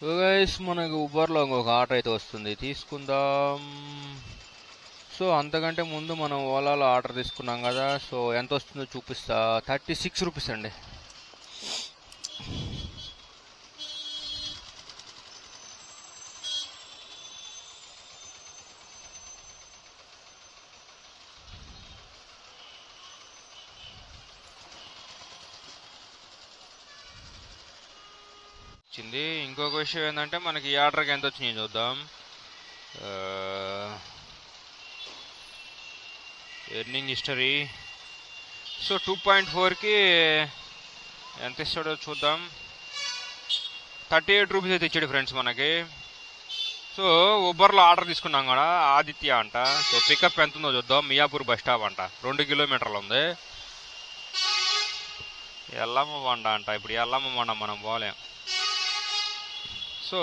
So guys మనకు ఉబర్లో ఇంకొక order అయితే వస్తుంది, తీసుకుందాం. సో అంతకంటే ముందు మనం ఓలాలో ఆర్డర్ తీసుకున్నాం కదా, సో ఎంత వస్తుందో చూపిస్తా. 36 రూపీస్ అండి. వచ్చింది. ఇంకొక విషయం ఏంటంటే మనకి ఈ ఆర్డర్కి ఎంత వచ్చినాయి చూద్దాం. Earning history. సో 2.4కి ఎంత ఇస్తాడో చూద్దాం. 38 రూపీస్ అయితే ఇచ్చాడు ఫ్రెండ్స్ మనకి. సో ఉబర్లో ఆర్డర్ తీసుకున్నాం కూడా, ఆదిత్య అంట. సో పికప్ ఎంత ఉందో చూద్దాం. మియాపూర్ బస్ స్టాప్ అంట, 2 కిలోమీటర్లు ఉంది. ఎల్లమ్మ బండ అంట. ఇప్పుడు ఎల్లమ్మ బండ మనం పోలేం. సో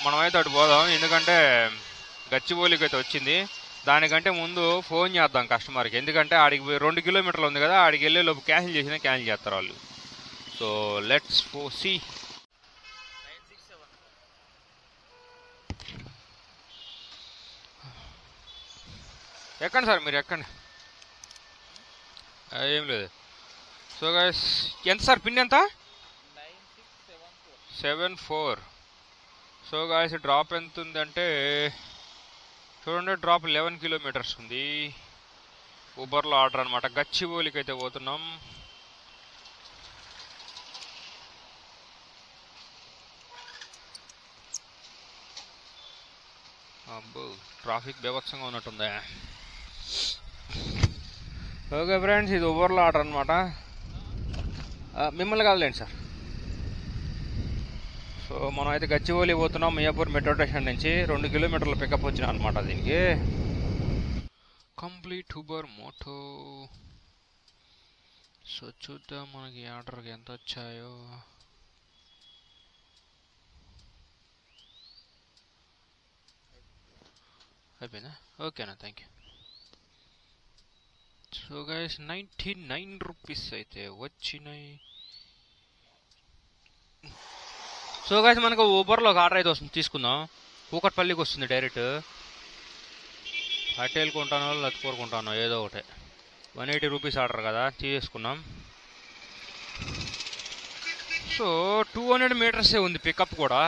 మనమైతే అటు పోదాం, ఎందుకంటే గచ్చిబౌలికి అయితే వచ్చింది. దానికంటే ముందు ఫోన్ చేద్దాం కస్టమర్కి, ఎందుకంటే ఆడికి 2 కిలోమీటర్లు ఉంది కదా, ఆడికి వెళ్ళే లోపు క్యాన్సిల్ చేసినా క్యాన్సిల్ చేస్తారు వాళ్ళు. So let's see. ఎక్కండి సార్, మీరు ఎక్కండి, ఏం లేదు. సో గైస్ ఎంత సార్ పిన్ ఎంత? 94. సో గాయస్ డ్రాప్ ఎంత ఉందంటే చూడండి, డ్రాప్ 11 కిలోమీటర్స్ ఉంది. ఉబర్లో ఆర్డర్ అనమాట. గచ్చిబౌలికి అయితే పోతున్నాం. అబ్బో ట్రాఫిక్ బీభత్సంగా ఉన్నట్టుందా. ఓకే ఫ్రెండ్స్, ఇది ఉబర్లో ఆర్డర్ అనమాట. మిమ్మల్ని కాదులేండి సార్. సో మనం అయితే గచ్చిబౌలి పోతున్నాం, మియాపూర్ మెట్రో స్టేషన్ నుంచి. 2 కిలోమీటర్ల పికప్ వచ్చిన అనమాట దీనికి. Complete Uber Moto. సో చూద్దాం మనకి ఆర్డర్కి ఎంత వచ్చాయో. అయిపోయిందా? ఓకేనా, thank you. So guys 99 rupees అయితే వచ్చినాయి. సో గైస్ మనకు ఊబర్లో ఒక ఆర్డర్ అయితే వస్తుంది, తీసుకుందాం. కూకట్పల్లికి వస్తుంది డైరెక్ట్. అటేల్ కొంటానో లత్కూర్ కొంటానో ఏదో ఒకటి. 180 రూపీస్ ఆర్డర్ కదా, తీసేసుకున్నాం. సో 200 మీటర్సే ఉంది పికప్ కూడా.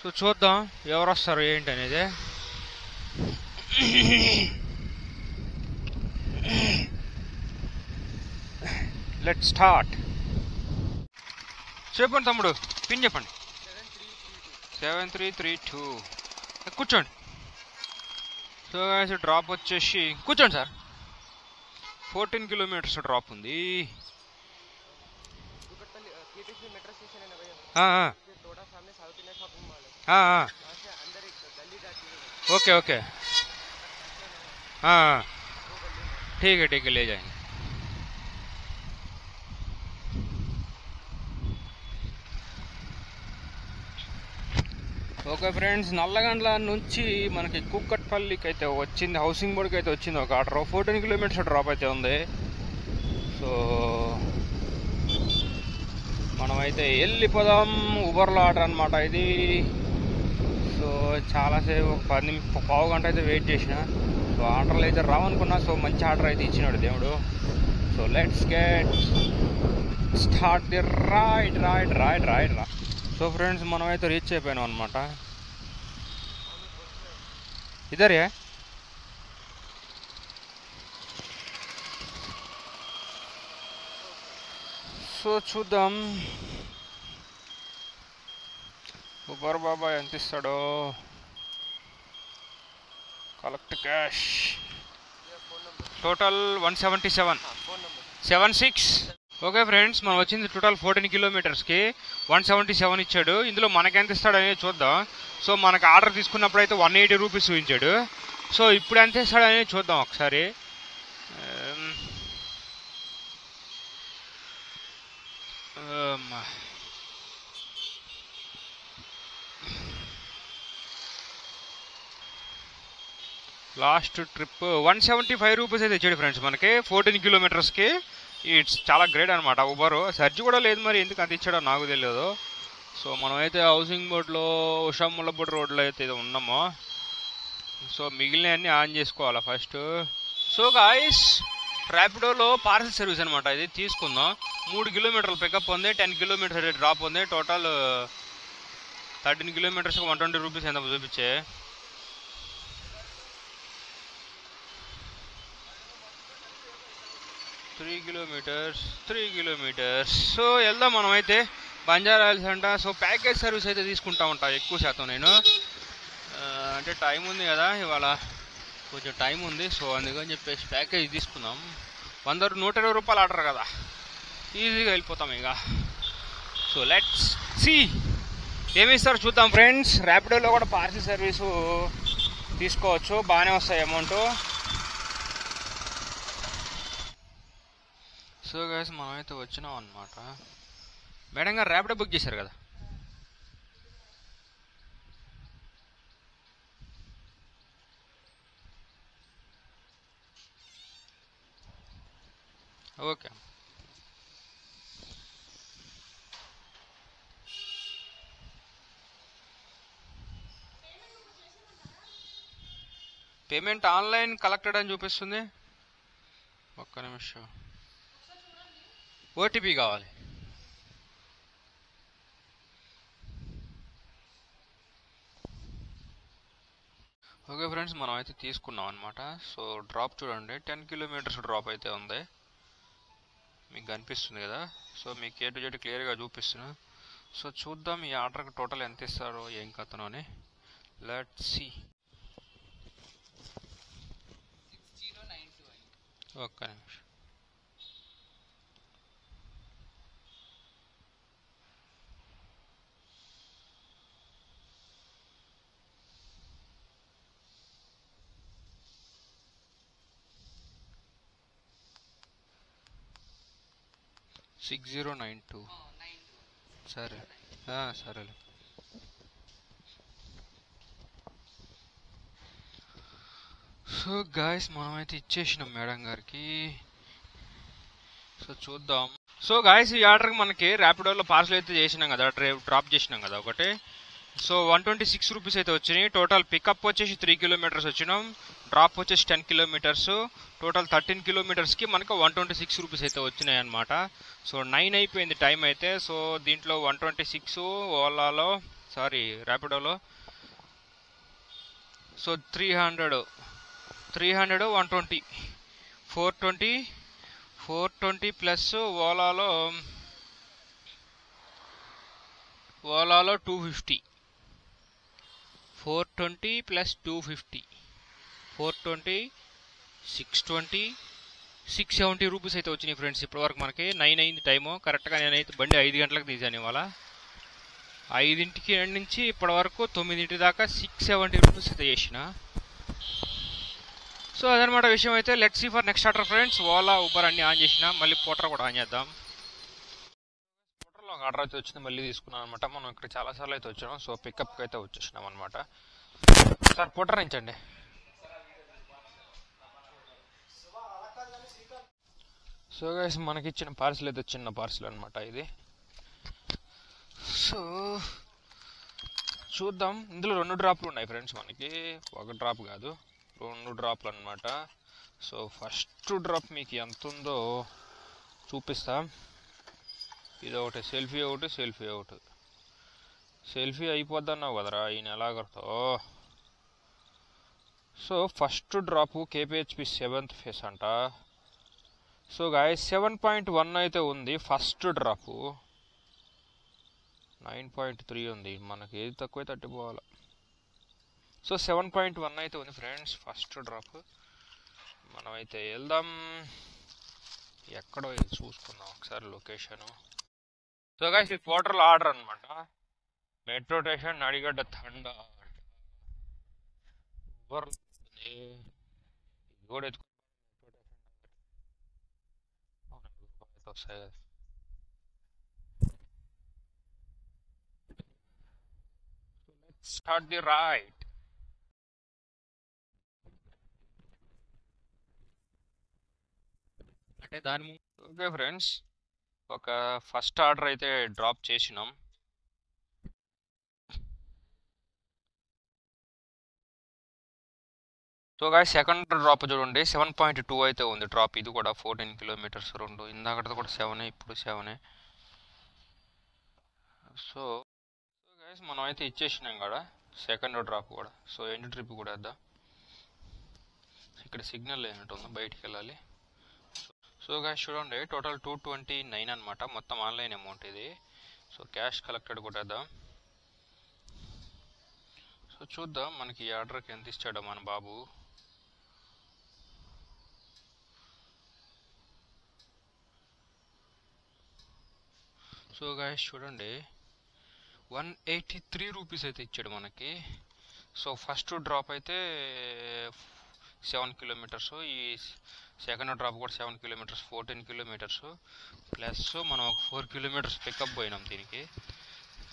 సో చూద్దాం ఎవరు వస్తారు ఏంటి అనేది. Let start. చెప్పండి తమ్ముడు, పిన్ చెప్పండి. 7332. కూర్చోండి. సో డ్రాప్ వచ్చేసి కూర్చోండి సార్. 14 కిలోమీటర్స్ డ్రాప్ ఉంది. ఓకే ఓకే, ठीक है ले जाएंगे. ఓకే ఫ్రెండ్స్, నల్లగండ్ల నుంచి మనకి కూకట్పల్లికి అయితే వచ్చింది, హౌసింగ్ బోర్డ్కి అయితే వచ్చింది ఒక ఆర్డర్. 14 కిలోమీటర్స్ డ్రాప్ అయితే ఉంది. సో మనమైతే వెళ్ళిపోదాం. ఉబర్లో ఆర్డర్ అనమాట ఇది. సో చాలాసేపు, ఒక 10 పావు గంట అయితే వెయిట్ చేసిన. సో ఆర్డర్లు అయితే రావనుకున్నా. సో మంచి ఆర్డర్ అయితే ఇచ్చినాడు దేవుడు. So let's get start the ride. So friends మనమైతే రీచ్ అయిపోయినాం అనమాట. ఇదరే సో చూద్దాం ఉబర్ బాబా ఎంత ఇస్తాడో. Collect cash. Total 177.76. Okay friends, మనం వచ్చింది టోటల్ 14 కిలోమీటర్స్కి 177 ఇచ్చాడు. ఇందులో మనకెంత ఇస్తాడు అనేది చూద్దాం. సో మనకు ఆర్డర్ తీసుకున్నప్పుడు అయితే 180 రూపీస్ చూపించాడు. సో ఇప్పుడు ఎంత ఇస్తాడు అనేది చూద్దాం ఒకసారి. లాస్ట్ ట్రిప్ 175 రూపీస్ అయితే ఇచ్చాడు ఫ్రెండ్స్ మనకి 14 కిలోమీటర్స్కి. ఇట్స్ చాలా గ్రేట్ అనమాట ఊబర్. సర్చ్ కూడా లేదు మరి ఎందుకు అంత ఇచ్చాడో నాకు తెలియదు. సో మనమైతే హౌసింగ్ బోర్డ్లో ఉషాముల్లబోర్డ్ రోడ్లో అయితే ఇది ఉన్నామో. సో మిగిలినవన్నీ ఆన్ చేసుకోవాలా ఫస్ట్. సో గాయస్ ర్యాపిడోలో పార్సల్ సర్వీస్ అనమాట ఇది తీసుకుందాం. 3 కిలోమీటర్లు పికప్ ఉంది, 10 కిలోమీటర్ డ్రాప్ ఉంది. టోటల్ 13 కిలోమీటర్స్కి 120 రూపీస్ ఎంత చూపించే. Three kilometers. సో వెళ్దాం మనమైతే. బంజారా హిల్స్ అంట. సో ప్యాకేజ్ సర్వీస్ అయితే తీసుకుంటా ఉంటా ఎక్కువ శాతం నేను. అంటే టైం ఉంది కదా ఇవాళ, కొంచెం టైం ఉంది. సో అందుకని చెప్పేసి ప్యాకేజ్ తీసుకుందాం. 120 రూపాయలు ఆర్డర్ కదా, ఈజీగా వెళ్ళిపోతాం ఇక. సో లెట్స్ సీ ఏమి ఇస్తారో చూద్దాం ఫ్రెండ్స్. ర్యాపిడోలో కూడా పార్సిల్ సర్వీసు తీసుకోవచ్చు, బాగానే వస్తాయి అమౌంట్. సో గైస్ మనమైతే వచ్చినాం అనమాట. మేడం గారు ర్యాపిడో బుక్ చేశారు కదా. ఓకే. పేమెంట్ ఆన్లైన్ కలెక్టెడ్ అని చూపిస్తుంది. ఒక్క నిమిషం, ఓటీపీ కావాలి. ఓకే ఫ్రెండ్స్ మనం అయితే తీసుకున్నాం అనమాట. సో డ్రాప్ చూడండి, 10 కిలోమీటర్స్ డ్రాప్ అయితే ఉంది, మీకు కనిపిస్తుంది కదా. సో మీకు ఏ టు జెడ్ క్లియర్గా చూపిస్తున్నా. సో చూద్దాం ఈ ఆర్డర్కి టోటల్ ఎంత ఇస్తారో ఏం కథనో అని. Let's see. ఒక్క నిమిషం. $6092. సరే సరేలే. సో గాయస్ మనమైతే ఇచ్చేసినాం మేడం గారికి. సో చూద్దాం. సో గాయస్ ఈ ఆర్డర్కి మనకి ర్యాపిడోలో పార్సల్ అయితే చేసినాం కదా, డ్రాప్ చేసినాం కదా ఒకటి. సో 126 రూపీస్ అయితే వచ్చినాయి. టోటల్ పికప్ వచ్చేసి 3 కిలోమీటర్స్ వచ్చినాం, డ్రాప్ వచ్చేసి 10 కిలోమీటర్స్. టోటల్ 13 కిలోమీటర్స్కి మనకు 126 రూపీస్ అయితే వచ్చినాయి అనమాట. సో 9 అయిపోయింది టైం అయితే. సో దీంట్లో 126 ఓలాలో ర్యాపిడోలో. సో 300 120 420 ప్లస్ ఓలాలో 250. 420 ప్లస్ 250 420 620 670 రూపీస్ అయితే వచ్చినాయి ఫ్రెండ్స్. ఇప్పటివరకు మనకి 9 అయింది టైము. కరెక్ట్గా నేనైతే బండి 5 గంటలకు తీసాను ఇవాళ. 5ంటికి నుంచి ఇప్పటి వరకు 9ంటి దాకా 670 రూపీస్ అయితే చేసిన. సో అదనమాట విషయం అయితే. Let's see for next order friends. Ola Uber అన్ని ఆన్ చేసిన, మళ్ళీ పోటర్ కూడా ఆన్ చేద్దాం. పోటర్లో ఒక ఆర్డర్ అయితే వచ్చింది, మళ్ళీ తీసుకున్నాం అనమాట. మనం ఇక్కడ చాలాసార్లు అయితే వచ్చాము. సో పికప్కి అయితే వచ్చేసినాం అనమాట. సార్ పోటర్ నుంచండి. సో గైస్ మనకి ఇచ్చిన పార్సిల్ అయితే చిన్న పార్సిల్ అనమాట ఇది. సో చూద్దాం. ఇందులో 2 డ్రాప్లు ఉన్నాయి ఫ్రెండ్స్ మనకి, ఒక డ్రాప్ కాదు 2 డ్రాప్లు అనమాట. సో ఫస్ట్ డ్రాప్ మీకు ఎంత ఉందో చూపిస్తా. ఇది ఒకటి సెల్ఫీ, ఒకటి సెల్ఫీ అయిపోద్ది అన్నావు కదరా ఈయన ఎలాగతో. So first drop KPHB 7th phase అంట. సో గాయస్ 7.1 అయితే ఉంది ఫస్ట్ డ్రాప్. 9.3 ఉంది, మనకి ఏది తక్కువ తట్టిపోవాలి. సో 7.1 అయితే ఉంది ఫ్రెండ్స్ ఫస్ట్ డ్రాప్. మనమైతే వెళ్దాం. ఎక్కడో ఇది చూసుకుందాం ఒకసారి లొకేషను. సో గాయస్ ఇది పోర్టల్ ఆర్డర్ అనమాట. మెట్రో స్టేషన్ నడిగడ్డ తండా కూడా ఎత్తుకు వస్తాయి కదా. Start the ride. అంటే దాని ముందు ఓకే ఫ్రెండ్స్, ఒక ఫస్ట్ ఆర్డర్ అయితే డ్రాప్ చేసినాం. సో గాయస్ సెకండ్ డ్రాప్ చూడండి, 7.2 అయితే ఉంది డ్రాప్. ఇది కూడా 14 కిలోమీటర్స్ రెండు. ఇందాకటిది కూడా 7, ఇప్పుడు 7. సో గాయస్ మనం అయితే ఇచ్చేసినాం కదా సెకండ్ డ్రాప్ కూడా. సో ఎండ్ ట్రిప్ కూడా వేద్దాం. ఇక్కడ సిగ్నల్ లేనట్టు ఉంది, బయటికి వెళ్ళాలి. సో గాయస్ చూడండి, టోటల్ 229 అనమాట మొత్తం ఆన్లైన్ అమౌంట్ ఇది. సో క్యాష్ కలెక్టెడ్ కూడా వేద్దాం. సో చూద్దాం మనకి ఈ ఆర్డర్కి ఎంత ఇచ్చాడో మన బాబు. సో గాయస్ చూడండి, 183 రూపీస్ అయితే ఇచ్చాడు మనకి. సో ఫస్ట్ డ్రాప్ అయితే 7 కిలోమీటర్స్, ఈ సెకండ్ డ్రాప్ కూడా 7 కిలోమీటర్స్, 14 కిలోమీటర్స్ ప్లస్ మనం ఒక 4 కిలోమీటర్స్ పికప్ పోయినాం దీనికి.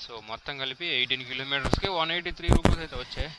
సో మొత్తం కలిపి 18 కిలోమీటర్స్కి 183 రూపీస్ అయితే వచ్చాయి.